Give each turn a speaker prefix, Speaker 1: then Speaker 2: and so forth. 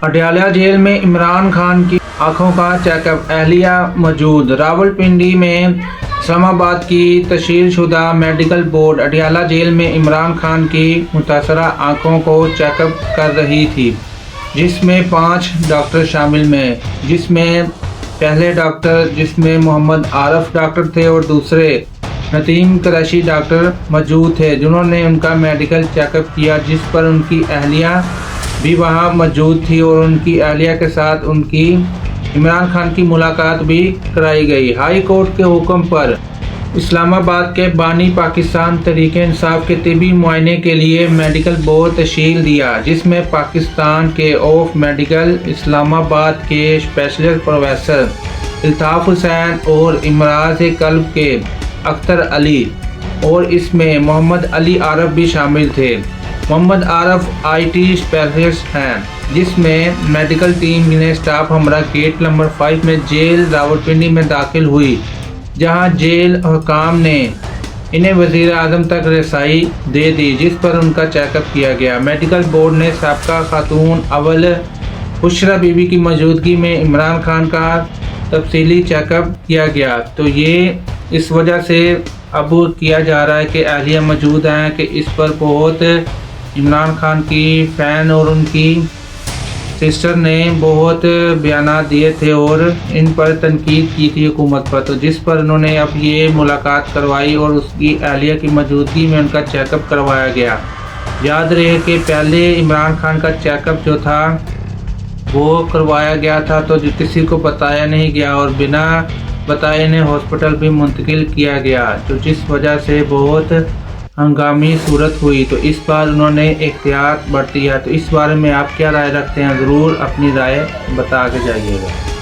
Speaker 1: اٹیالہ jail میں عمران خان کی آنکھوں کا چیک اپ، اہلیہ موجود۔ راولپنڈی میں اسلام آباد کی تشکیل شدہ میڈیکل بورڈ اٹیالہ جیل میں عمران خان کی متاثرہ آنکھوں کو چیک اپ کر رہی تھی، جس میں 5 ڈاکٹر شامل ہیں، جس میں پہلے ڈاکٹر جس میں محمد عارف ڈاکٹر تھے اور دوسرے نتیم قریشی ڈاکٹر موجود تھے، جنہوں نے ان کا میڈیکل چیک اپ کیا، جس پر ان کی اہلیہ بھی وہاں موجود تھی اور ان کی اہلیہ کے ساتھ ان کی عمران خان کی ملاقات بھی کرائی گئی۔ ہائی کورٹ کے حکم پر اسلام آباد کے بانی پاکستان تحریک انصاف کے طبی معائنے کے لیے میڈیکل بورڈ تشکیل دیا، جس میں پاکستان کے آف میڈیکل، اسلام آباد کے اسپیشلسٹ پروفیسر الطاف حسین اور امراض قلب کے اختر علی، اور اس میں محمد علی عارف بھی شامل تھے۔ محمد عارف آئی ٹی اسپیشلسٹ ہیں، جس میں میڈیکل ٹیم انہیں اسٹاف ہمراہ گیٹ نمبر 5 میں جیل راولپنڈی میں داخل ہوئی، جہاں جیل حکام نے انہیں وزیر اعظم تک رسائی دے دی، جس پر ان کا چیک اپ کیا گیا۔ میڈیکل بورڈ نے سابقہ خاتون اول بشریٰ بی بی کی موجودگی میں عمران خان کا تفصیلی چیک اپ کیا گیا، تو یہ اس وجہ سے اب کیا جا رہا ہے کہ اہلیہ موجود ہیں کہ اس پر بہت عمران خان کی فین اور ان کی سسٹر نے بہت بیانات دیے تھے اور ان پر تنقید کی تھی حکومت پر، تو جس پر انہوں نے اب یہ ملاقات کروائی اور اس کی اہلیہ کی موجودگی میں ان کا چیک اپ کروایا گیا۔ یاد رہے کہ پہلے عمران خان کا چیک اپ جو تھا وہ کروایا گیا تھا تو کسی کو بتایا نہیں گیا اور بنا بتائے انہیں ہاسپٹل بھی منتقل کیا گیا، تو جس وجہ سے بہت ہنگامی صورت ہوئی، تو اس بار انہوں نے احتیاط برتی ہے۔ تو اس بارے میں آپ کیا رائے رکھتے ہیں؟ ضرور اپنی رائے بتا کے جائیے گا۔